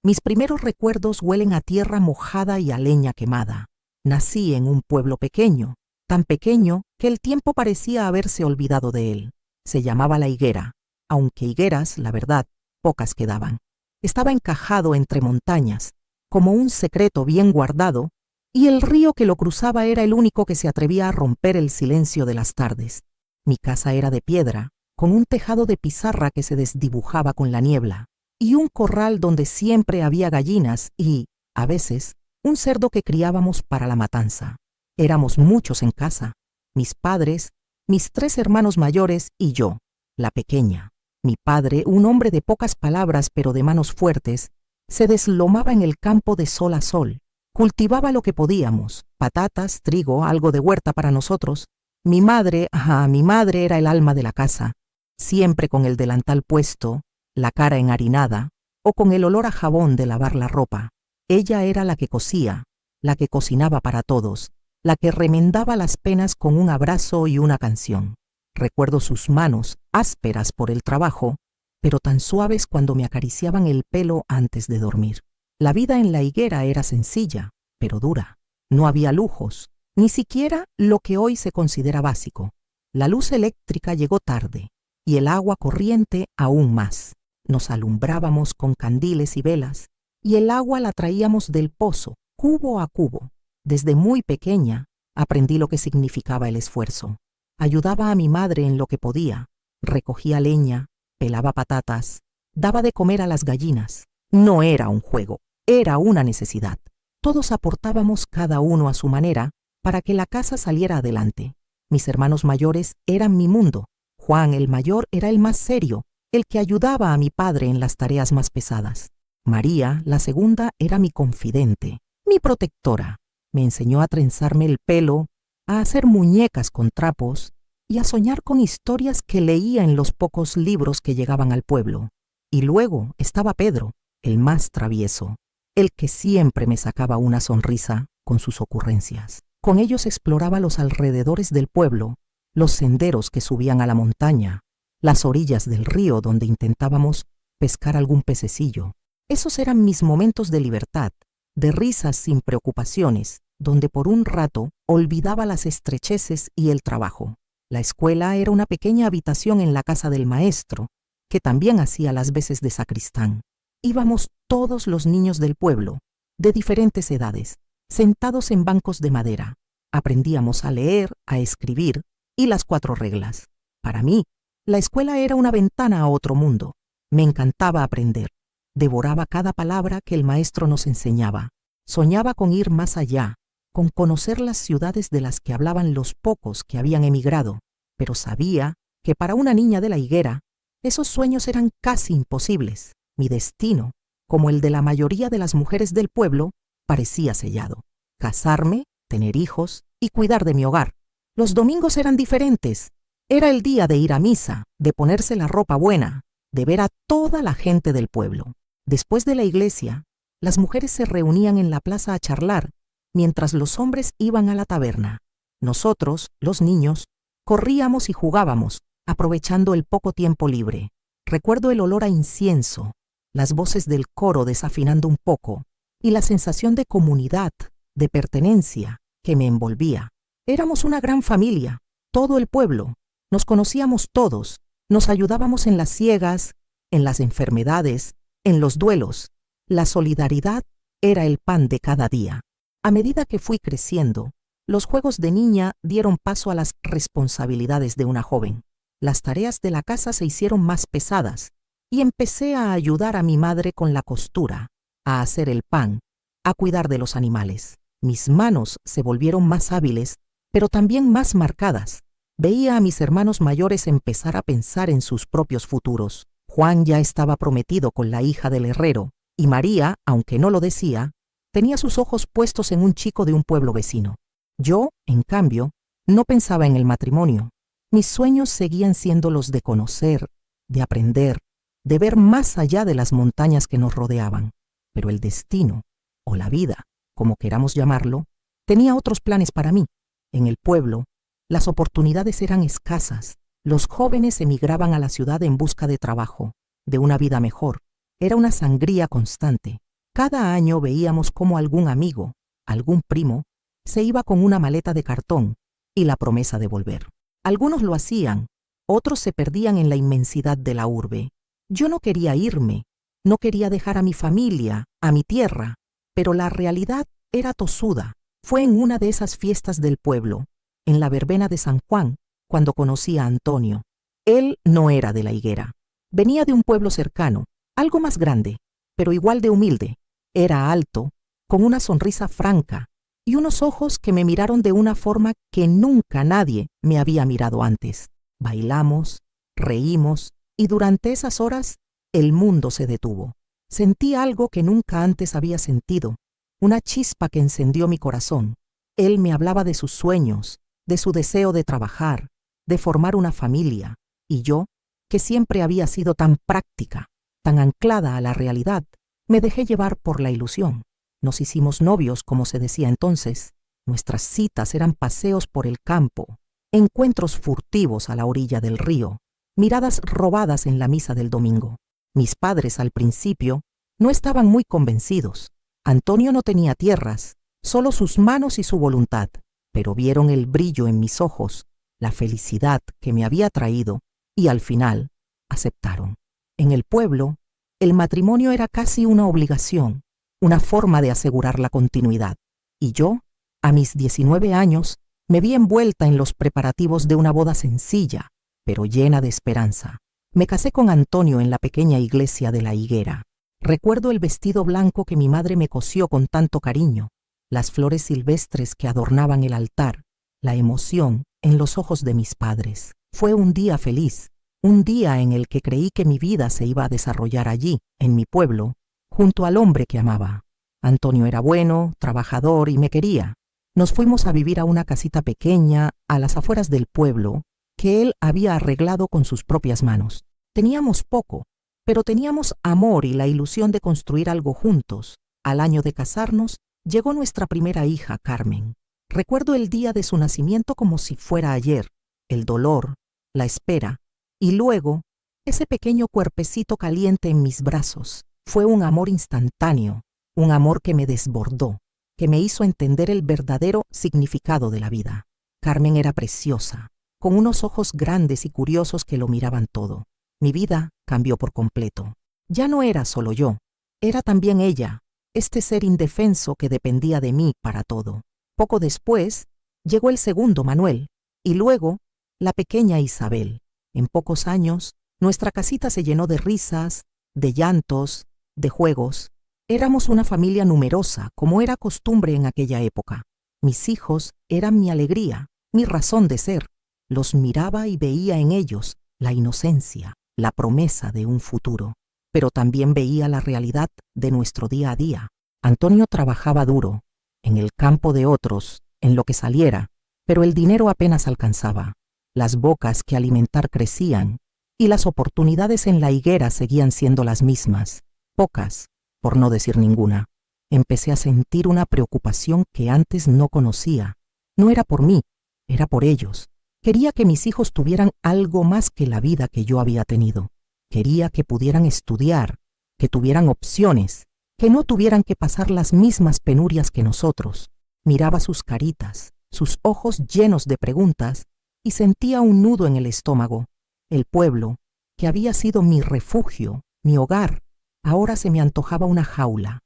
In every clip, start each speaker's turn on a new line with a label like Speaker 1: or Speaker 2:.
Speaker 1: Mis primeros recuerdos huelen a tierra mojada y a leña quemada. Nací en un pueblo pequeño, tan pequeño que el tiempo parecía haberse olvidado de él. Se llamaba La Higuera, aunque higueras, la verdad, pocas quedaban. Estaba encajado entre montañas, como un secreto bien guardado, y el río que lo cruzaba era el único que se atrevía a romper el silencio de las tardes. Mi casa era de piedra, con un tejado de pizarra que se desdibujaba con la niebla, y un corral donde siempre había gallinas y, a veces, un cerdo que criábamos para la matanza. Éramos muchos en casa, mis padres, mis 3 hermanos mayores y yo, la pequeña. Mi padre, un hombre de pocas palabras pero de manos fuertes, se deslomaba en el campo de sol a sol. Cultivaba lo que podíamos, patatas, trigo, algo de huerta para nosotros. Mi madre era el alma de la casa, siempre con el delantal puesto, la cara enharinada, o con el olor a jabón de lavar la ropa. Ella era la que cosía, la que cocinaba para todos, la que remendaba las penas con un abrazo y una canción. Recuerdo sus manos, ásperas por el trabajo, pero tan suaves cuando me acariciaban el pelo antes de dormir. La vida en La Higuera era sencilla, pero dura. No había lujos, ni siquiera lo que hoy se considera básico. La luz eléctrica llegó tarde, y el agua corriente aún más. Nos alumbrábamos con candiles y velas, y el agua la traíamos del pozo, cubo a cubo. Desde muy pequeña aprendí lo que significaba el esfuerzo. Ayudaba a mi madre en lo que podía, recogía leña, pelaba patatas, daba de comer a las gallinas. No era un juego, era una necesidad. Todos aportábamos cada uno a su manera para que la casa saliera adelante. Mis hermanos mayores eran mi mundo. Juan, el mayor, era el más serio, el que ayudaba a mi padre en las tareas más pesadas. María, la segunda, era mi confidente, mi protectora. Me enseñó a trenzarme el pelo, a hacer muñecas con trapos y a soñar con historias que leía en los pocos libros que llegaban al pueblo. Y luego estaba Pedro, el más travieso, el que siempre me sacaba una sonrisa con sus ocurrencias. Con ellos exploraba los alrededores del pueblo, los senderos que subían a la montaña, las orillas del río donde intentábamos pescar algún pececillo. Esos eran mis momentos de libertad, de risas sin preocupaciones, donde por un rato olvidaba las estrecheces y el trabajo. La escuela era una pequeña habitación en la casa del maestro, que también hacía las veces de sacristán. Íbamos todos los niños del pueblo, de diferentes edades, sentados en bancos de madera. Aprendíamos a leer, a escribir y las 4 reglas. Para mí, la escuela era una ventana a otro mundo. Me encantaba aprender. Devoraba cada palabra que el maestro nos enseñaba. Soñaba con ir más allá, con conocer las ciudades de las que hablaban los pocos que habían emigrado, pero sabía que para una niña de La Higuera, esos sueños eran casi imposibles. Mi destino, como el de la mayoría de las mujeres del pueblo, parecía sellado. Casarme, tener hijos y cuidar de mi hogar. Los domingos eran diferentes. Era el día de ir a misa, de ponerse la ropa buena, de ver a toda la gente del pueblo. Después de la iglesia, las mujeres se reunían en la plaza a charlar, mientras los hombres iban a la taberna. Nosotros, los niños, corríamos y jugábamos, aprovechando el poco tiempo libre. Recuerdo el olor a incienso, las voces del coro desafinando un poco, y la sensación de comunidad, de pertenencia, que me envolvía. Éramos una gran familia, todo el pueblo. Nos conocíamos todos, nos ayudábamos en las siegas, en las enfermedades, en los duelos. La solidaridad era el pan de cada día. A medida que fui creciendo, los juegos de niña dieron paso a las responsabilidades de una joven. Las tareas de la casa se hicieron más pesadas y empecé a ayudar a mi madre con la costura, a hacer el pan, a cuidar de los animales. Mis manos se volvieron más hábiles, pero también más marcadas. Veía a mis hermanos mayores empezar a pensar en sus propios futuros. Juan ya estaba prometido con la hija del herrero, y María, aunque no lo decía, tenía sus ojos puestos en un chico de un pueblo vecino. Yo, en cambio, no pensaba en el matrimonio. Mis sueños seguían siendo los de conocer, de aprender, de ver más allá de las montañas que nos rodeaban. Pero el destino, o la vida, como queramos llamarlo, tenía otros planes para mí. En el pueblo, las oportunidades eran escasas. Los jóvenes emigraban a la ciudad en busca de trabajo, de una vida mejor. Era una sangría constante. Cada año veíamos cómo algún amigo, algún primo, se iba con una maleta de cartón y la promesa de volver. Algunos lo hacían, otros se perdían en la inmensidad de la urbe. Yo no quería irme, no quería dejar a mi familia, a mi tierra, pero la realidad era tosuda. Fue en una de esas fiestas del pueblo, en la verbena de San Juan, cuando conocí a Antonio. Él no era de La Higuera. Venía de un pueblo cercano, algo más grande, pero igual de humilde. Era alto, con una sonrisa franca y unos ojos que me miraron de una forma que nunca nadie me había mirado antes. Bailamos, reímos y durante esas horas el mundo se detuvo. Sentí algo que nunca antes había sentido, una chispa que encendió mi corazón. Él me hablaba de sus sueños, de su deseo de trabajar, de formar una familia, y yo, que siempre había sido tan práctica, tan anclada a la realidad, me dejé llevar por la ilusión. Nos hicimos novios, como se decía entonces. Nuestras citas eran paseos por el campo, encuentros furtivos a la orilla del río, miradas robadas en la misa del domingo. Mis padres, al principio, no estaban muy convencidos. Antonio no tenía tierras, solo sus manos y su voluntad, pero vieron el brillo en mis ojos, la felicidad que me había traído, y al final aceptaron. En el pueblo, el matrimonio era casi una obligación, una forma de asegurar la continuidad. Y yo, a mis 19 años, me vi envuelta en los preparativos de una boda sencilla, pero llena de esperanza. Me casé con Antonio en la pequeña iglesia de La Higuera. Recuerdo el vestido blanco que mi madre me cosió con tanto cariño, las flores silvestres que adornaban el altar, la emoción en los ojos de mis padres. Fue un día feliz, un día en el que creí que mi vida se iba a desarrollar allí, en mi pueblo, junto al hombre que amaba. Antonio era bueno, trabajador y me quería. Nos fuimos a vivir a una casita pequeña a las afueras del pueblo que él había arreglado con sus propias manos. Teníamos poco, pero teníamos amor y la ilusión de construir algo juntos. Al año de casarnos, llegó nuestra primera hija, Carmen. Recuerdo el día de su nacimiento como si fuera ayer, el dolor, la espera, y luego ese pequeño cuerpecito caliente en mis brazos. Fue un amor instantáneo, un amor que me desbordó, que me hizo entender el verdadero significado de la vida. Carmen era preciosa, con unos ojos grandes y curiosos que lo miraban todo. Mi vida cambió por completo. Ya no era solo yo, era también ella, este ser indefenso que dependía de mí para todo. Poco después, llegó el segundo, Manuel, y luego la pequeña Isabel. En pocos años, nuestra casita se llenó de risas, de llantos, de juegos. Éramos una familia numerosa, como era costumbre en aquella época. Mis hijos eran mi alegría, mi razón de ser. Los miraba y veía en ellos la inocencia, la promesa de un futuro. Pero también veía la realidad de nuestro día a día. Antonio trabajaba duro, en el campo de otros, en lo que saliera, pero el dinero apenas alcanzaba. Las bocas que alimentar crecían, y las oportunidades en La Higuera seguían siendo las mismas, pocas, por no decir ninguna. Empecé a sentir una preocupación que antes no conocía. No era por mí, era por ellos. Quería que mis hijos tuvieran algo más que la vida que yo había tenido. Quería que pudieran estudiar, que tuvieran opciones, que no tuvieran que pasar las mismas penurias que nosotros. Miraba sus caritas, sus ojos llenos de preguntas, y sentía un nudo en el estómago. El pueblo, que había sido mi refugio, mi hogar, ahora se me antojaba una jaula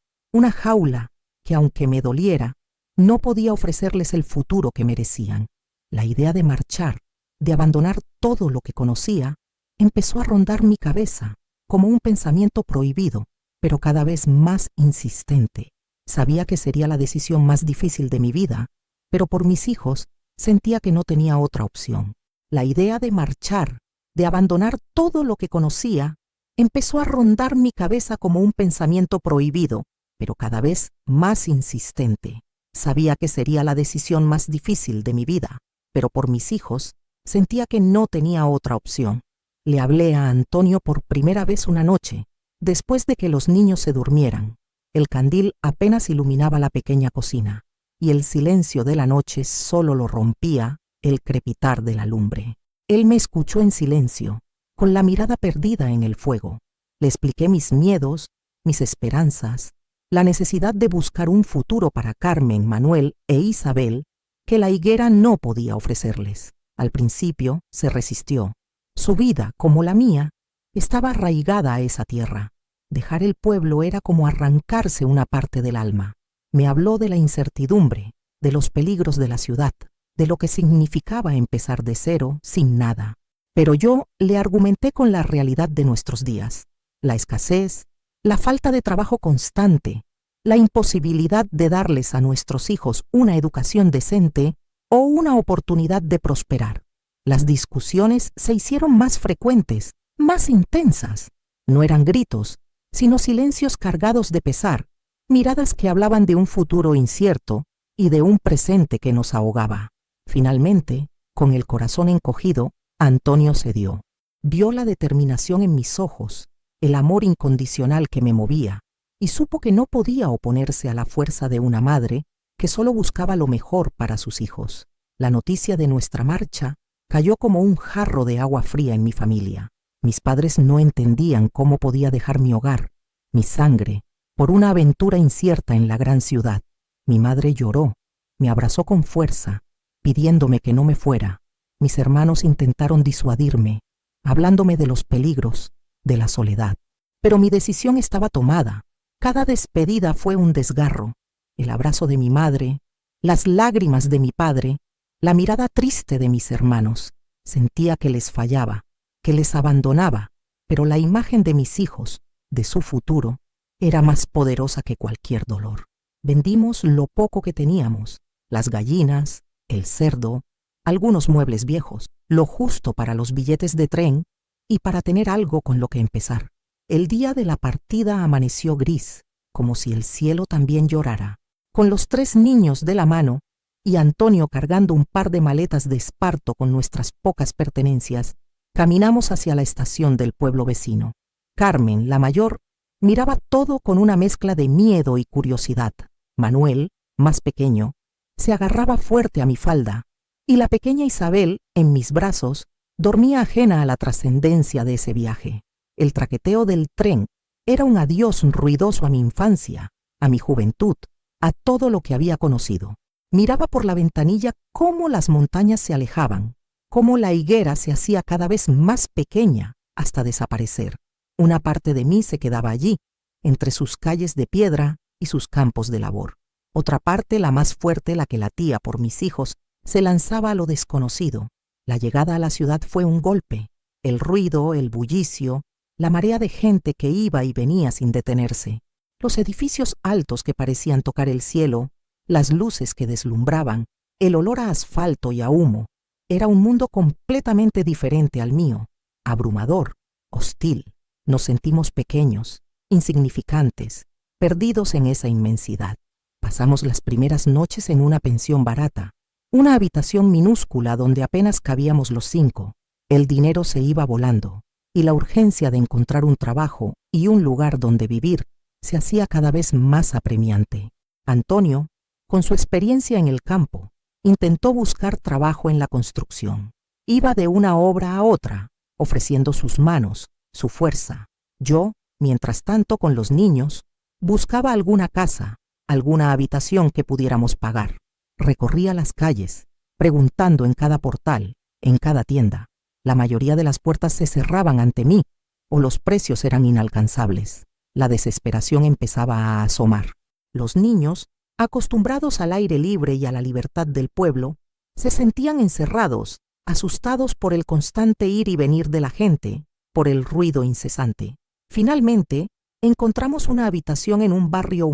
Speaker 1: que, aunque me doliera, no podía ofrecerles el futuro que merecían. La idea de marchar, de abandonar todo lo que conocía, empezó a rondar mi cabeza como un pensamiento prohibido, pero cada vez más insistente. Sabía que sería la decisión más difícil de mi vida, pero por mis hijos sentía que no tenía otra opción. La idea de marchar, de abandonar todo lo que conocía, empezó a rondar mi cabeza como un pensamiento prohibido, pero cada vez más insistente. Sabía que sería la decisión más difícil de mi vida, pero por mis hijos sentía que no tenía otra opción. Le hablé a Antonio por primera vez una noche, después de que los niños se durmieran. El candil apenas iluminaba la pequeña cocina, y el silencio de la noche solo lo rompía el crepitar de la lumbre. Él me escuchó en silencio, con la mirada perdida en el fuego. Le expliqué mis miedos, mis esperanzas, la necesidad de buscar un futuro para Carmen, Manuel e Isabel que la higuera no podía ofrecerles. Al principio se resistió. Su vida, como la mía, estaba arraigada a esa tierra. Dejar el pueblo era como arrancarse una parte del alma. Me habló de la incertidumbre, de los peligros de la ciudad, de lo que significaba empezar de cero, sin nada. Pero yo le argumenté con la realidad de nuestros días, la escasez, la falta de trabajo constante, la imposibilidad de darles a nuestros hijos una educación decente o una oportunidad de prosperar. Las discusiones se hicieron más frecuentes, más intensas. No eran gritos, sino silencios cargados de pesar, miradas que hablaban de un futuro incierto y de un presente que nos ahogaba. Finalmente, con el corazón encogido, Antonio cedió. Vio la determinación en mis ojos, el amor incondicional que me movía, y supo que no podía oponerse a la fuerza de una madre que solo buscaba lo mejor para sus hijos. La noticia de nuestra marcha cayó como un jarro de agua fría en mi familia. Mis padres no entendían cómo podía dejar mi hogar, mi sangre, por una aventura incierta en la gran ciudad. Mi madre lloró, me abrazó con fuerza, pidiéndome que no me fuera. Mis hermanos intentaron disuadirme, hablándome de los peligros, de la soledad. Pero mi decisión estaba tomada. Cada despedida fue un desgarro. El abrazo de mi madre, las lágrimas de mi padre, la mirada triste de mis hermanos. Sentía que les fallaba, que les abandonaba, pero la imagen de mis hijos, de su futuro, era más poderosa que cualquier dolor. Vendimos lo poco que teníamos, las gallinas, el cerdo, algunos muebles viejos, lo justo para los billetes de tren y para tener algo con lo que empezar. El día de la partida amaneció gris, como si el cielo también llorara. Con los 3 niños de la mano y Antonio cargando un par de maletas de esparto con nuestras pocas pertenencias, caminamos hacia la estación del pueblo vecino. Carmen, la mayor, miraba todo con una mezcla de miedo y curiosidad. Manuel, más pequeño, se agarraba fuerte a mi falda, y la pequeña Isabel, en mis brazos, dormía ajena a la trascendencia de ese viaje. El traqueteo del tren era un adiós ruidoso a mi infancia, a mi juventud, a todo lo que había conocido. Miraba por la ventanilla cómo las montañas se alejaban, cómo la higuera se hacía cada vez más pequeña hasta desaparecer. Una parte de mí se quedaba allí, entre sus calles de piedra y sus campos de labor. Otra parte, la más fuerte, la que latía por mis hijos, se lanzaba a lo desconocido. La llegada a la ciudad fue un golpe. El ruido, el bullicio, la marea de gente que iba y venía sin detenerse, los edificios altos que parecían tocar el cielo, las luces que deslumbraban, el olor a asfalto y a humo. Era un mundo completamente diferente al mío, abrumador, hostil. Nos sentimos pequeños, insignificantes, perdidos en esa inmensidad. Pasamos las primeras noches en una pensión barata, una habitación minúscula donde apenas cabíamos los 5. El dinero se iba volando, y la urgencia de encontrar un trabajo y un lugar donde vivir se hacía cada vez más apremiante. Antonio, con su experiencia en el campo, intentó buscar trabajo en la construcción. Iba de una obra a otra, ofreciendo sus manos, su fuerza. Yo, mientras tanto, con los niños, buscaba alguna casa, alguna habitación que pudiéramos pagar. Recorría las calles, preguntando en cada portal, en cada tienda. La mayoría de las puertas se cerraban ante mí, o los precios eran inalcanzables. La desesperación empezaba a asomar. Los niños, acostumbrados al aire libre y a la libertad del pueblo, se sentían encerrados, asustados por el constante ir y venir de la gente, por el ruido incesante. Finalmente, encontramos una habitación en un barrio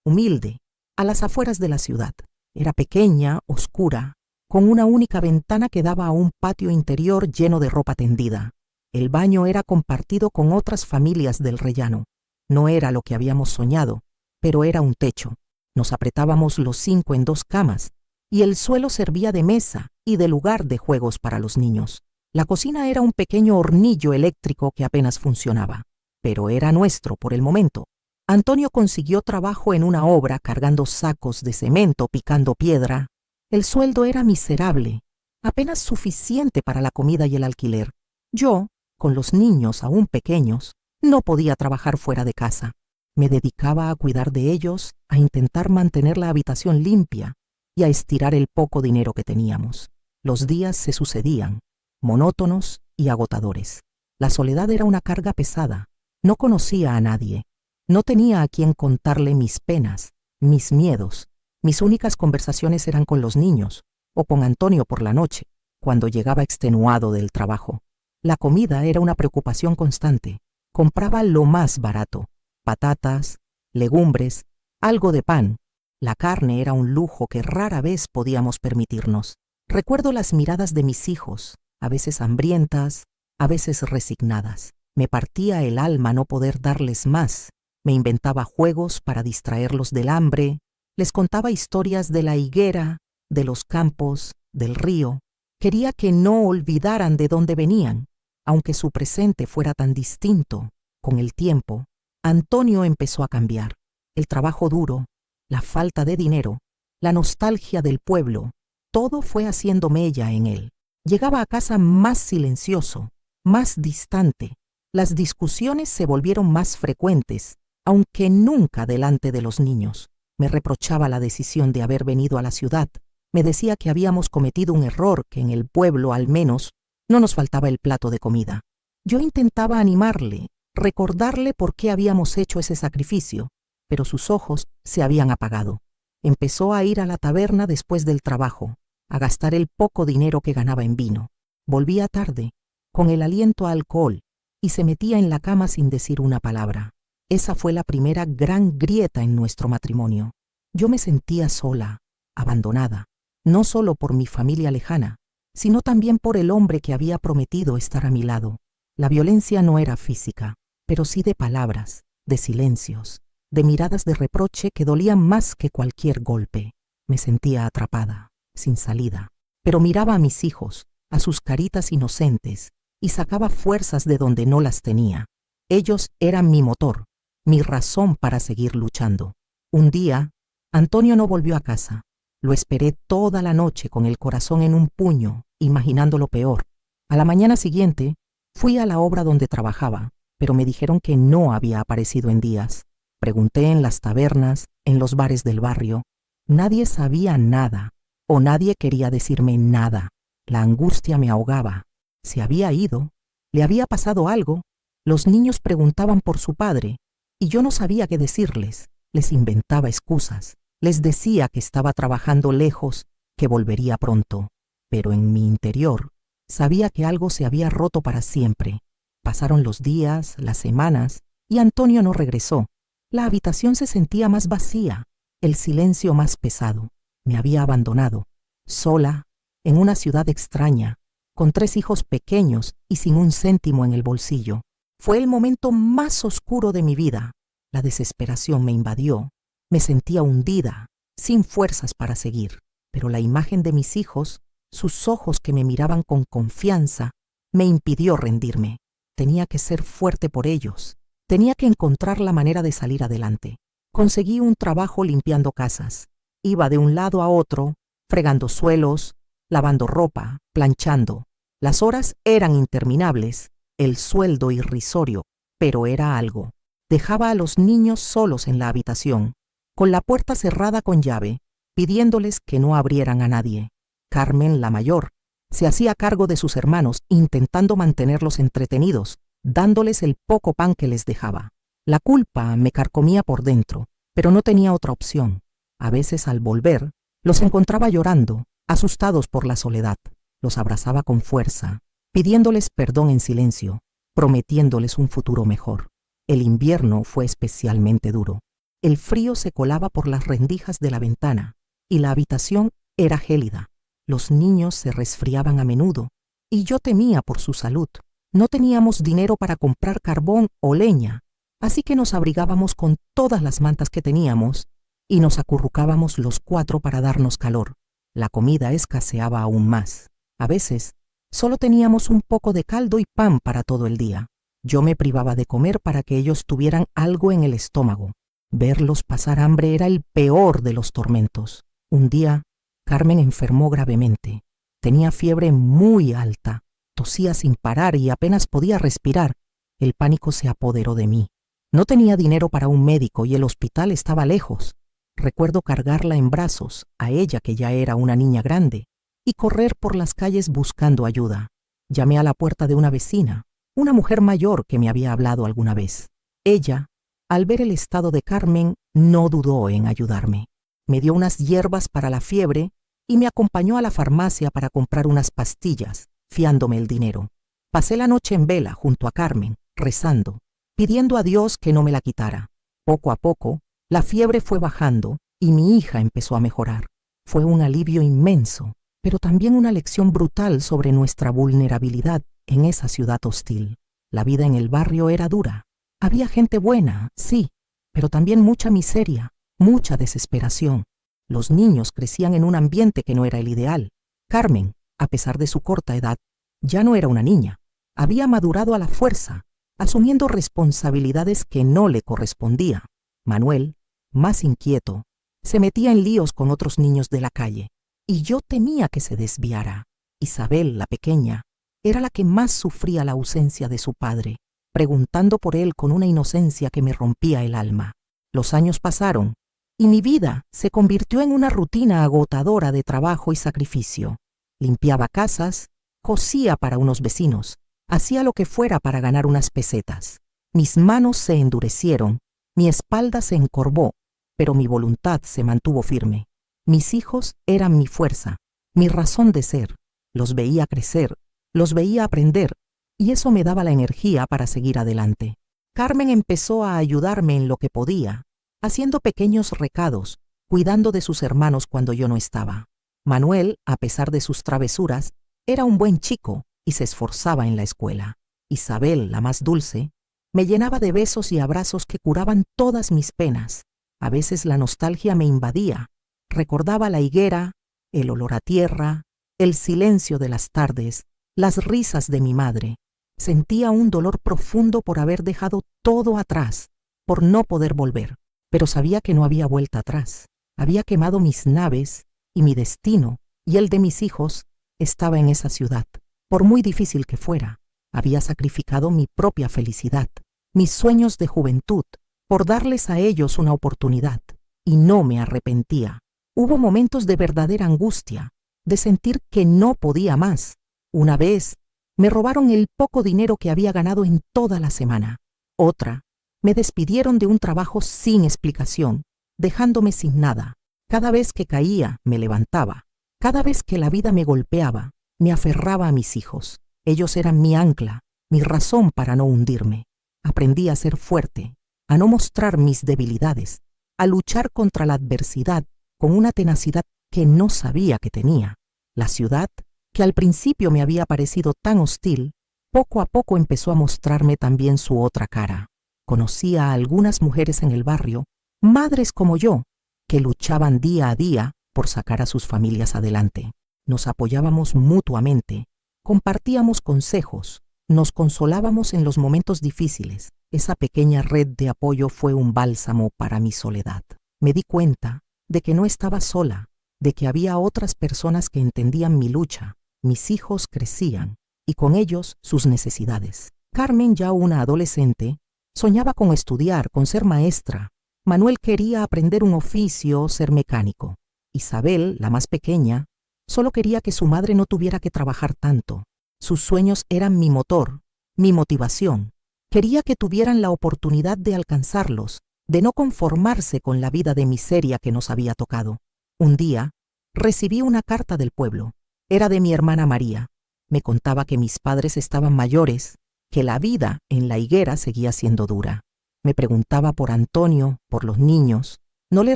Speaker 1: humilde, a las afueras de la ciudad. Era pequeña, oscura, con una única ventana que daba a un patio interior lleno de ropa tendida. El baño era compartido con otras familias del rellano. No era lo que habíamos soñado, pero era un techo. Nos apretábamos los 5 en 2 camas, y el suelo servía de mesa y de lugar de juegos para los niños. La cocina era un pequeño hornillo eléctrico que apenas funcionaba, pero era nuestro por el momento. Antonio consiguió trabajo en una obra cargando sacos de cemento, picando piedra. El sueldo era miserable, apenas suficiente para la comida y el alquiler. Yo, con los niños aún pequeños, no podía trabajar fuera de casa. Me dedicaba a cuidar de ellos, a intentar mantener la habitación limpia y a estirar el poco dinero que teníamos. Los días se sucedían, monótonos y agotadores. La soledad era una carga pesada. No conocía a nadie. No tenía a quien contarle mis penas, mis miedos. Mis únicas conversaciones eran con los niños o con Antonio por la noche, cuando llegaba extenuado del trabajo. La comida era una preocupación constante. Compraba lo más barato: patatas, legumbres, algo de pan. La carne era un lujo que rara vez podíamos permitirnos. Recuerdo las miradas de mis hijos, a veces hambrientas, a veces resignadas. Me partía el alma no poder darles más. Me inventaba juegos para distraerlos del hambre. Les contaba historias de la higuera, de los campos, del río. Quería que no olvidaran de dónde venían, aunque su presente fuera tan distinto. Con el tiempo, Antonio empezó a cambiar. El trabajo duro, la falta de dinero, la nostalgia del pueblo, todo fue haciendo mella en él. Llegaba a casa más silencioso, más distante. Las discusiones se volvieron más frecuentes, aunque nunca delante de los niños. Me reprochaba la decisión de haber venido a la ciudad. Me decía que habíamos cometido un error, que en el pueblo, al menos, no nos faltaba el plato de comida. Yo intentaba animarle, recordarle por qué habíamos hecho ese sacrificio, pero sus ojos se habían apagado. Empezó a ir a la taberna después del trabajo, a gastar el poco dinero que ganaba en vino. Volvía tarde, con el aliento a alcohol, y se metía en la cama sin decir una palabra. Esa fue la primera gran grieta en nuestro matrimonio. Yo me sentía sola, abandonada, no solo por mi familia lejana, sino también por el hombre que había prometido estar a mi lado. La violencia no era física, pero sí de palabras, de silencios, de miradas de reproche que dolían más que cualquier golpe. Me sentía atrapada, sin salida, pero miraba a mis hijos, a sus caritas inocentes, y sacaba fuerzas de donde no las tenía. Ellos eran mi motor, mi razón para seguir luchando. Un día, Antonio no volvió a casa. Lo esperé toda la noche con el corazón en un puño, imaginando lo peor. A la mañana siguiente, fui a la obra donde trabajaba, pero me dijeron que no había aparecido en días. Pregunté en las tabernas, en los bares del barrio. Nadie sabía nada, o nadie quería decirme nada. La angustia me ahogaba. ¿Se había ido? ¿Le había pasado algo? Los niños preguntaban por su padre, y yo no sabía qué decirles. Les inventaba excusas. Les decía que estaba trabajando lejos, que volvería pronto. Pero en mi interior sabía que algo se había roto para siempre. Pasaron los días, las semanas, y Antonio no regresó. La habitación se sentía más vacía, el silencio más pesado. Me había abandonado, sola, en una ciudad extraña, con 3 hijos pequeños y sin un céntimo en el bolsillo. Fue el momento más oscuro de mi vida. La desesperación me invadió. Me sentía hundida, sin fuerzas para seguir. Pero la imagen de mis hijos, sus ojos que me miraban con confianza, me impidió rendirme. Tenía que ser fuerte por ellos. Tenía que encontrar la manera de salir adelante. Conseguí un trabajo limpiando casas. Iba de un lado a otro, fregando suelos, lavando ropa, planchando. Las horas eran interminables, el sueldo irrisorio, pero era algo. Dejaba a los niños solos en la habitación, con la puerta cerrada con llave, pidiéndoles que no abrieran a nadie. Carmen, la mayor, se hacía cargo de sus hermanos, intentando mantenerlos entretenidos, dándoles el poco pan que les dejaba. La culpa me carcomía por dentro, pero no tenía otra opción. A veces, al volver, los encontraba llorando, asustados por la soledad. Los abrazaba con fuerza, pidiéndoles perdón en silencio, prometiéndoles un futuro mejor. El invierno fue especialmente duro. El frío se colaba por las rendijas de la ventana, y la habitación era gélida. Los niños se resfriaban a menudo, y yo temía por su salud. No teníamos dinero para comprar carbón o leña, así que nos abrigábamos con todas las mantas que teníamos y nos acurrucábamos los 4 para darnos calor. La comida escaseaba aún más. A veces, solo teníamos un poco de caldo y pan para todo el día. Yo me privaba de comer para que ellos tuvieran algo en el estómago. Verlos pasar hambre era el peor de los tormentos. Un día, Carmen enfermó gravemente. Tenía fiebre muy alta, tosía sin parar y apenas podía respirar. El pánico se apoderó de mí. No tenía dinero para un médico y el hospital estaba lejos. Recuerdo cargarla en brazos, a ella que ya era una niña grande, y correr por las calles buscando ayuda. Llamé a la puerta de una vecina, una mujer mayor que me había hablado alguna vez. Ella, al ver el estado de Carmen, no dudó en ayudarme. Me dio unas hierbas para la fiebre y me acompañó a la farmacia para comprar unas pastillas, fiándome el dinero. Pasé la noche en vela junto a Carmen, rezando, pidiendo a Dios que no me la quitara. Poco a poco, la fiebre fue bajando y mi hija empezó a mejorar. Fue un alivio inmenso, pero también una lección brutal sobre nuestra vulnerabilidad en esa ciudad hostil. La vida en el barrio era dura. Había gente buena, sí, pero también mucha miseria, mucha desesperación. Los niños crecían en un ambiente que no era el ideal. Carmen, a pesar de su corta edad, ya no era una niña. Había madurado a la fuerza, asumiendo responsabilidades que no le correspondían. Manuel, más inquieto, se metía en líos con otros niños de la calle, y yo temía que se desviara. Isabel, la pequeña, era la que más sufría la ausencia de su padre, preguntando por él con una inocencia que me rompía el alma. Los años pasaron, y mi vida se convirtió en una rutina agotadora de trabajo y sacrificio. Limpiaba casas, cosía para unos vecinos, hacía lo que fuera para ganar unas pesetas. Mis manos se endurecieron, mi espalda se encorvó, pero mi voluntad se mantuvo firme. Mis hijos eran mi fuerza, mi razón de ser. Los veía crecer, los veía aprender, y eso me daba la energía para seguir adelante. Carmen empezó a ayudarme en lo que podía, haciendo pequeños recados, cuidando de sus hermanos cuando yo no estaba. Manuel, a pesar de sus travesuras, era un buen chico y se esforzaba en la escuela. Isabel, la más dulce, me llenaba de besos y abrazos que curaban todas mis penas. A veces la nostalgia me invadía. Recordaba la higuera, el olor a tierra, el silencio de las tardes, las risas de mi madre. Sentía un dolor profundo por haber dejado todo atrás, por no poder volver. Pero sabía que no había vuelta atrás. Había quemado mis naves y mi destino, y el de mis hijos, estaba en esa ciudad. Por muy difícil que fuera, había sacrificado mi propia felicidad, mis sueños de juventud, por darles a ellos una oportunidad, y no me arrepentía. Hubo momentos de verdadera angustia, de sentir que no podía más. Una vez, me robaron el poco dinero que había ganado en toda la semana. Otra, me despidieron de un trabajo sin explicación, dejándome sin nada. Cada vez que caía, me levantaba. Cada vez que la vida me golpeaba, me aferraba a mis hijos. Ellos eran mi ancla, mi razón para no hundirme. Aprendí a ser fuerte, a no mostrar mis debilidades, a luchar contra la adversidad con una tenacidad que no sabía que tenía. La ciudad, que al principio me había parecido tan hostil, poco a poco empezó a mostrarme también su otra cara. Conocí a algunas mujeres en el barrio, madres como yo, que luchaban día a día por sacar a sus familias adelante. Nos apoyábamos mutuamente, compartíamos consejos, nos consolábamos en los momentos difíciles. Esa pequeña red de apoyo fue un bálsamo para mi soledad. Me di cuenta de que no estaba sola, de que había otras personas que entendían mi lucha. Mis hijos crecían, y con ellos sus necesidades. Carmen, ya una adolescente, soñaba con estudiar, con ser maestra. Manuel quería aprender un oficio, ser mecánico. Isabel, la más pequeña, solo quería que su madre no tuviera que trabajar tanto. Sus sueños eran mi motor, mi motivación. Quería que tuvieran la oportunidad de alcanzarlos, de no conformarse con la vida de miseria que nos había tocado. Un día, recibí una carta del pueblo. Era de mi hermana María. Me contaba que mis padres estaban mayores, que la vida en la higuera seguía siendo dura. Me preguntaba por Antonio, por los niños. No le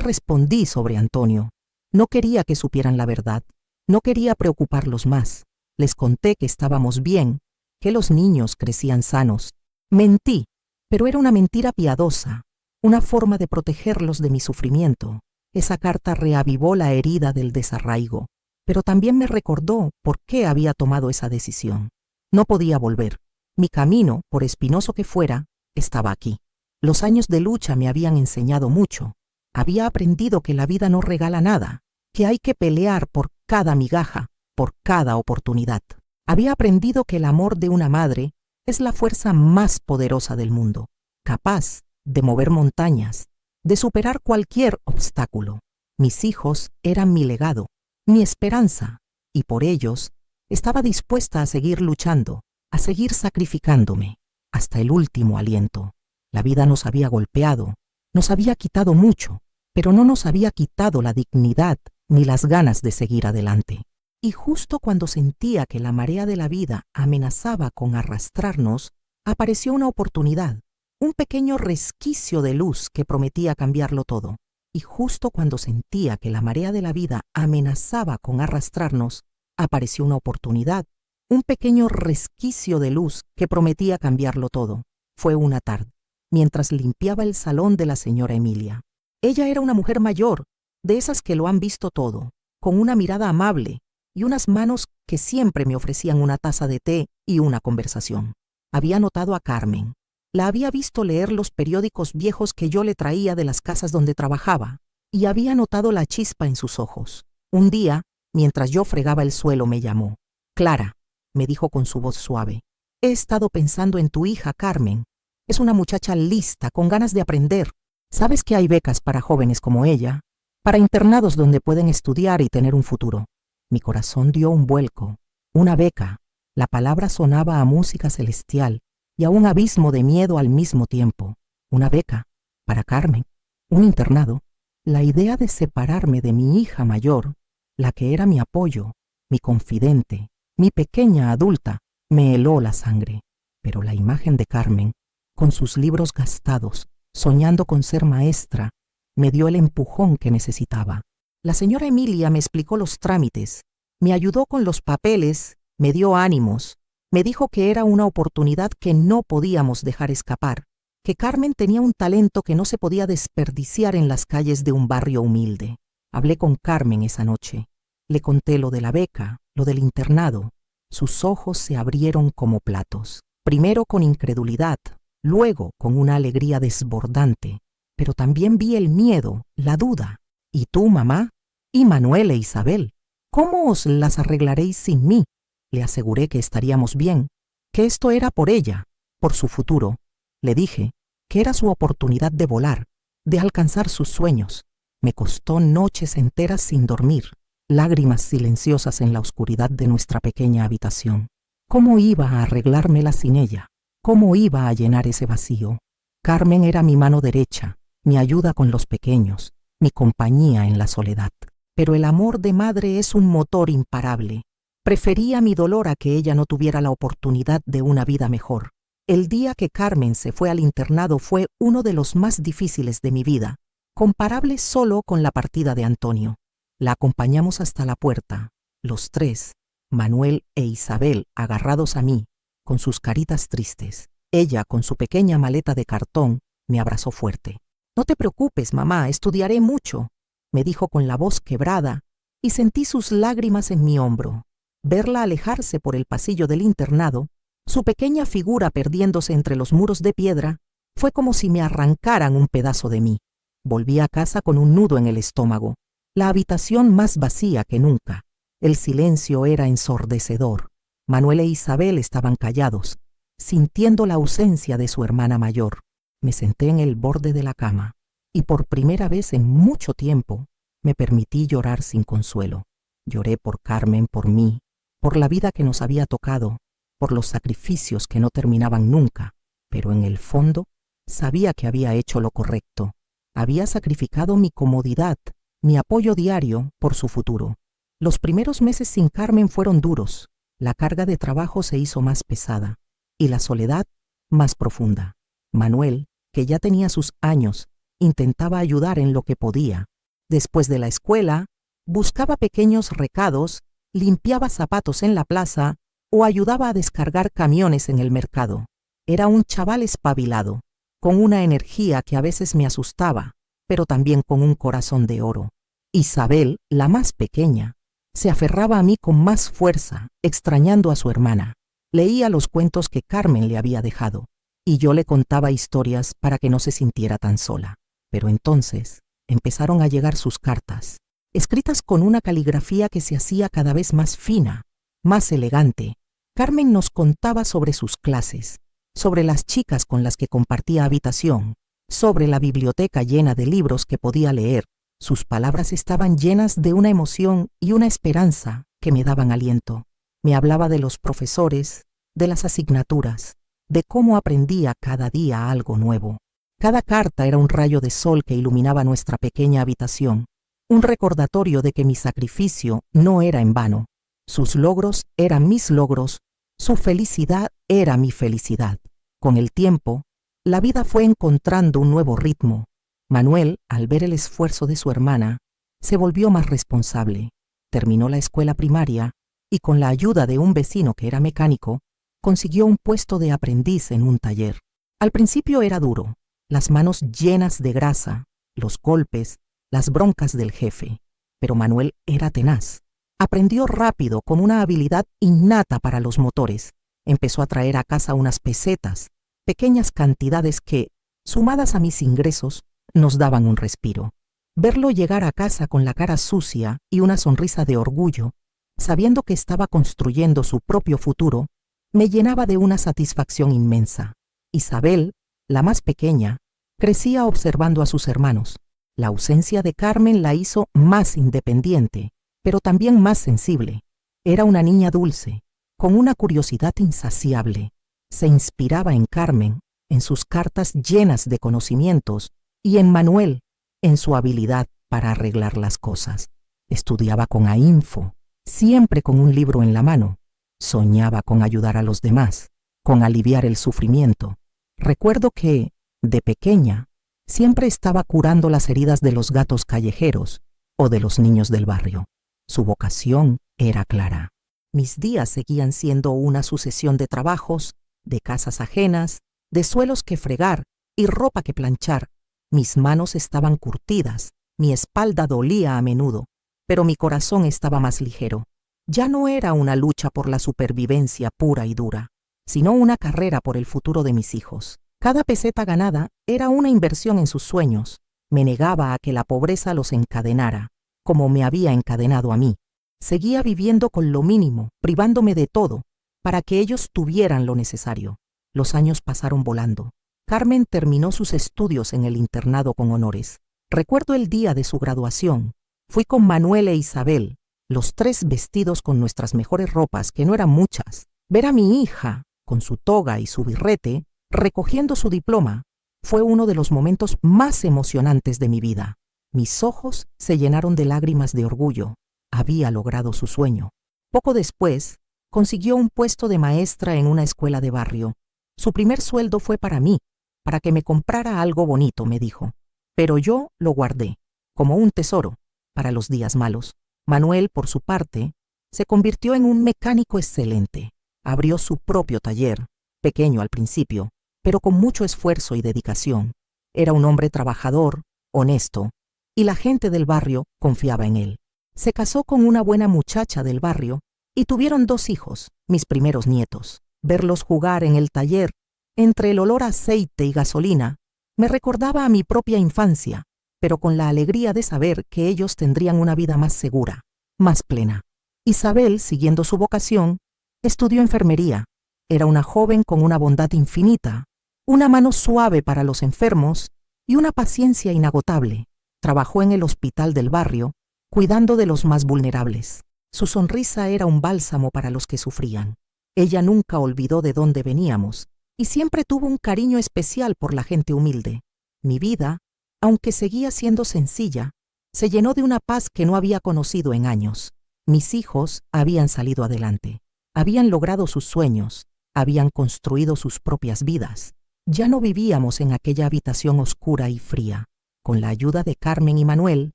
Speaker 1: respondí sobre Antonio. No quería que supieran la verdad. No quería preocuparlos más. Les conté que estábamos bien, que los niños crecían sanos. Mentí, pero era una mentira piadosa, una forma de protegerlos de mi sufrimiento. Esa carta reavivó la herida del desarraigo, pero también me recordó por qué había tomado esa decisión. No podía volver. Mi camino, por espinoso que fuera, estaba aquí. Los años de lucha me habían enseñado mucho. Había aprendido que la vida no regala nada, que hay que pelear por cada migaja, por cada oportunidad. Había aprendido que el amor de una madre es la fuerza más poderosa del mundo, capaz de mover montañas, de superar cualquier obstáculo. Mis hijos eran mi legado, mi esperanza, y por ellos estaba dispuesta a seguir luchando, a seguir sacrificándome, hasta el último aliento. La vida nos había golpeado, nos había quitado mucho, pero no nos había quitado la dignidad ni las ganas de seguir adelante. Y justo cuando sentía que la marea de la vida amenazaba con arrastrarnos, apareció una oportunidad, un pequeño resquicio de luz que prometía cambiarlo todo. Y justo cuando sentía que la marea de la vida amenazaba con arrastrarnos, apareció una oportunidad, un pequeño resquicio de luz que prometía cambiarlo todo. Fue una tarde, mientras limpiaba el salón de la señora Emilia. Ella era una mujer mayor, de esas que lo han visto todo, con una mirada amable y unas manos que siempre me ofrecían una taza de té y una conversación. Había notado a Carmen. La había visto leer los periódicos viejos que yo le traía de las casas donde trabajaba, y había notado la chispa en sus ojos. Un día, mientras yo fregaba el suelo, me llamó. «Clara», me dijo con su voz suave, «he estado pensando en tu hija, Carmen. Es una muchacha lista, con ganas de aprender. ¿Sabes que hay becas para jóvenes como ella? Para internados donde pueden estudiar y tener un futuro». Mi corazón dio un vuelco. Una beca. La palabra sonaba a música celestial y a un abismo de miedo al mismo tiempo. Una beca. Para Carmen. Un internado. La idea de separarme de mi hija mayor, la que era mi apoyo, mi confidente, mi pequeña adulta, me heló la sangre. Pero la imagen de Carmen, con sus libros gastados, soñando con ser maestra, me dio el empujón que necesitaba. La señora Emilia me explicó los trámites, me ayudó con los papeles, me dio ánimos, me dijo que era una oportunidad que no podíamos dejar escapar, que Carmen tenía un talento que no se podía desperdiciar en las calles de un barrio humilde. Hablé con Carmen esa noche, le conté lo de la beca, lo del internado. Sus ojos se abrieron como platos, primero con incredulidad, luego con una alegría desbordante, pero también vi el miedo, la duda. «¿Y tú, mamá? ¿Y Manuel e Isabel? ¿Cómo os las arreglaréis sin mí?». Le aseguré que estaríamos bien, que esto era por ella, por su futuro. Le dije que era su oportunidad de volar, de alcanzar sus sueños. Me costó noches enteras sin dormir, lágrimas silenciosas en la oscuridad de nuestra pequeña habitación. ¿Cómo iba a arreglármela sin ella? ¿Cómo iba a llenar ese vacío? Carmen era mi mano derecha, mi ayuda con los pequeños, mi compañía en la soledad. Pero el amor de madre es un motor imparable. Prefería mi dolor a que ella no tuviera la oportunidad de una vida mejor. El día que Carmen se fue al internado fue uno de los más difíciles de mi vida, comparable solo con la partida de Antonio. La acompañamos hasta la puerta, los tres, Manuel e Isabel agarrados a mí, con sus caritas tristes. Ella, con su pequeña maleta de cartón, me abrazó fuerte. «No te preocupes, mamá, estudiaré mucho», me dijo con la voz quebrada, y sentí sus lágrimas en mi hombro. Verla alejarse por el pasillo del internado, su pequeña figura perdiéndose entre los muros de piedra, fue como si me arrancaran un pedazo de mí. Volví a casa con un nudo en el estómago, la habitación más vacía que nunca. El silencio era ensordecedor. Manuel e Isabel estaban callados, sintiendo la ausencia de su hermana mayor. Me senté en el borde de la cama y por primera vez en mucho tiempo me permití llorar sin consuelo. Lloré por Carmen, por mí, por la vida que nos había tocado, por los sacrificios que no terminaban nunca, pero en el fondo sabía que había hecho lo correcto. Había sacrificado mi comodidad, mi apoyo diario por su futuro. Los primeros meses sin Carmen fueron duros. La carga de trabajo se hizo más pesada y la soledad más profunda. Manuel, que ya tenía sus años, intentaba ayudar en lo que podía. Después de la escuela, buscaba pequeños recados, limpiaba zapatos en la plaza o ayudaba a descargar camiones en el mercado. Era un chaval espabilado, con una energía que a veces me asustaba, pero también con un corazón de oro. Isabel, la más pequeña, se aferraba a mí con más fuerza, extrañando a su hermana. Leía los cuentos que Carmen le había dejado, y yo le contaba historias para que no se sintiera tan sola. Pero entonces empezaron a llegar sus cartas. escritas con una caligrafía que se hacía cada vez más fina, más elegante. Carmen nos contaba sobre sus clases, sobre las chicas con las que compartía habitación, sobre la biblioteca llena de libros que podía leer. Sus palabras estaban llenas de una emoción y una esperanza que me daban aliento. Me hablaba de los profesores, de las asignaturas, de cómo aprendía cada día algo nuevo. Cada carta era un rayo de sol que iluminaba nuestra pequeña habitación, un recordatorio de que mi sacrificio no era en vano. Sus logros eran mis logros, su felicidad era mi felicidad. Con el tiempo, la vida fue encontrando un nuevo ritmo. Manuel, al ver el esfuerzo de su hermana, se volvió más responsable. Terminó la escuela primaria y con la ayuda de un vecino que era mecánico, consiguió un puesto de aprendiz en un taller. Al principio era duro, las manos llenas de grasa, los golpes, las broncas del jefe. Pero Manuel era tenaz. Aprendió rápido con una habilidad innata para los motores. Empezó a traer a casa unas pesetas, pequeñas cantidades que, sumadas a mis ingresos, nos daban un respiro. Verlo llegar a casa con la cara sucia y una sonrisa de orgullo, sabiendo que estaba construyendo su propio futuro, me llenaba de una satisfacción inmensa. Isabel, la más pequeña, crecía observando a sus hermanos. La ausencia de Carmen la hizo más independiente, pero también más sensible. Era una niña dulce, con una curiosidad insaciable. Se inspiraba en Carmen, en sus cartas llenas de conocimientos, y en Manuel, en su habilidad para arreglar las cosas. Estudiaba con ahínco, siempre con un libro en la mano. Soñaba con ayudar a los demás, con aliviar el sufrimiento. Recuerdo que, de pequeña, siempre estaba curando las heridas de los gatos callejeros o de los niños del barrio. Su vocación era clara. Mis días seguían siendo una sucesión de trabajos, de casas ajenas, de suelos que fregar y ropa que planchar. Mis manos estaban curtidas, mi espalda dolía a menudo, pero mi corazón estaba más ligero. Ya no era una lucha por la supervivencia pura y dura, sino una carrera por el futuro de mis hijos. Cada peseta ganada era una inversión en sus sueños. Me negaba a que la pobreza los encadenara, como me había encadenado a mí. Seguía viviendo con lo mínimo, privándome de todo, para que ellos tuvieran lo necesario. Los años pasaron volando. Carmen terminó sus estudios en el internado con honores. Recuerdo el día de su graduación. Fui con Manuel e Isabel, los tres vestidos con nuestras mejores ropas, que no eran muchas. Ver a mi hija, con su toga y su birrete, recogiendo su diploma, fue uno de los momentos más emocionantes de mi vida. Mis ojos se llenaron de lágrimas de orgullo. Había logrado su sueño. Poco después, consiguió un puesto de maestra en una escuela de barrio. Su primer sueldo fue para mí, para que me comprara algo bonito, me dijo. Pero yo lo guardé, como un tesoro, para los días malos. Manuel, por su parte, se convirtió en un mecánico excelente. Abrió su propio taller, pequeño al principio, pero con mucho esfuerzo y dedicación. Era un hombre trabajador, honesto, y la gente del barrio confiaba en él. Se casó con una buena muchacha del barrio y tuvieron 2 hijos, mis primeros nietos. Verlos jugar en el taller, entre el olor a aceite y gasolina, me recordaba a mi propia infancia, pero con la alegría de saber que ellos tendrían una vida más segura, más plena. Isabel, siguiendo su vocación, estudió enfermería. Era una joven con una bondad infinita, una mano suave para los enfermos y una paciencia inagotable. Trabajó en el hospital del barrio, cuidando de los más vulnerables. Su sonrisa era un bálsamo para los que sufrían. Ella nunca olvidó de dónde veníamos y siempre tuvo un cariño especial por la gente humilde. Mi vida, aunque seguía siendo sencilla, se llenó de una paz que no había conocido en años. Mis hijos habían salido adelante, habían logrado sus sueños, habían construido sus propias vidas. Ya no vivíamos en aquella habitación oscura y fría. Con la ayuda de Carmen y Manuel,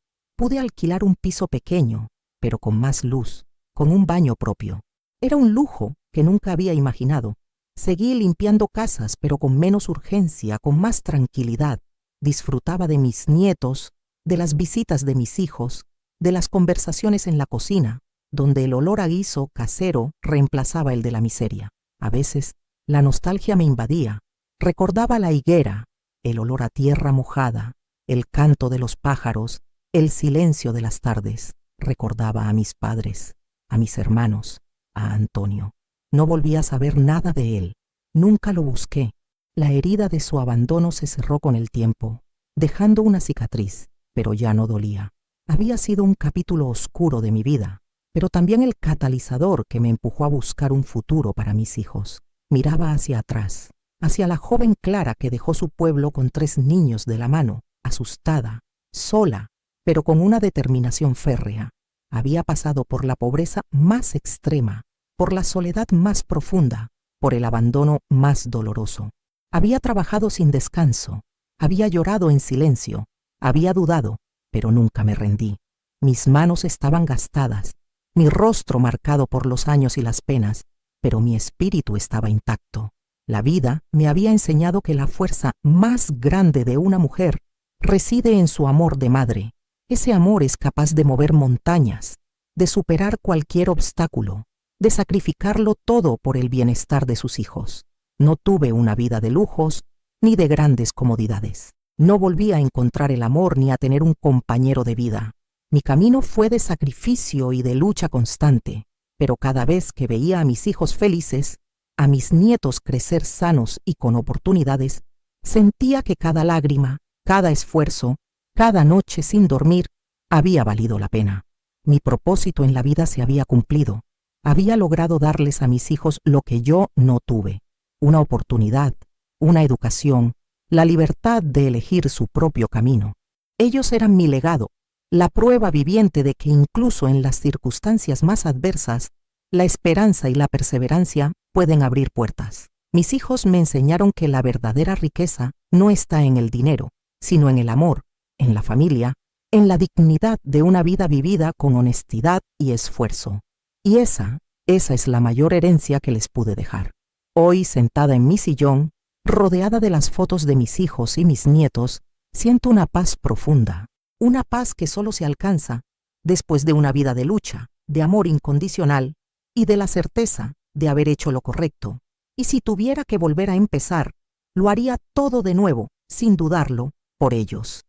Speaker 1: pude alquilar un piso pequeño, pero con más luz, con un baño propio. Era un lujo que nunca había imaginado. Seguí limpiando casas, pero con menos urgencia, con más tranquilidad. Disfrutaba de mis nietos, de las visitas de mis hijos, de las conversaciones en la cocina, donde el olor a guiso casero reemplazaba el de la miseria. A veces, la nostalgia me invadía. Recordaba la higuera, el olor a tierra mojada, el canto de los pájaros, El silencio de las tardes recordaba a mis padres, a mis hermanos, a Antonio. No volví a saber nada de él. Nunca lo busqué. La herida de su abandono se cerró con el tiempo, dejando una cicatriz, pero ya no dolía. Había sido un capítulo oscuro de mi vida, pero también el catalizador que me empujó a buscar un futuro para mis hijos. Miraba hacia atrás, hacia la joven Clara que dejó su pueblo con 3 niños de la mano, asustada, sola, pero con una determinación férrea. Había pasado por la pobreza más extrema, por la soledad más profunda, por el abandono más doloroso. Había trabajado sin descanso, había llorado en silencio, había dudado, pero nunca me rendí. Mis manos estaban gastadas, mi rostro marcado por los años y las penas, pero mi espíritu estaba intacto. La vida me había enseñado que la fuerza más grande de una mujer reside en su amor de madre. Ese amor es capaz de mover montañas, de superar cualquier obstáculo, de sacrificarlo todo por el bienestar de sus hijos. No tuve una vida de lujos ni de grandes comodidades. No volví a encontrar el amor ni a tener un compañero de vida. Mi camino fue de sacrificio y de lucha constante, pero cada vez que veía a mis hijos felices, a mis nietos crecer sanos y con oportunidades, sentía que cada lágrima, cada esfuerzo, cada noche sin dormir, había valido la pena. Mi propósito en la vida se había cumplido. Había logrado darles a mis hijos lo que yo no tuve: una oportunidad, una educación, la libertad de elegir su propio camino. Ellos eran mi legado, la prueba viviente de que incluso en las circunstancias más adversas, la esperanza y la perseverancia pueden abrir puertas. Mis hijos me enseñaron que la verdadera riqueza no está en el dinero, sino en el amor, en la familia, en la dignidad de una vida vivida con honestidad y esfuerzo. Y esa es la mayor herencia que les pude dejar. Hoy, sentada en mi sillón, rodeada de las fotos de mis hijos y mis nietos, siento una paz profunda, una paz que solo se alcanza después de una vida de lucha, de amor incondicional y de la certeza de haber hecho lo correcto. Y si tuviera que volver a empezar, lo haría todo de nuevo, sin dudarlo, por ellos.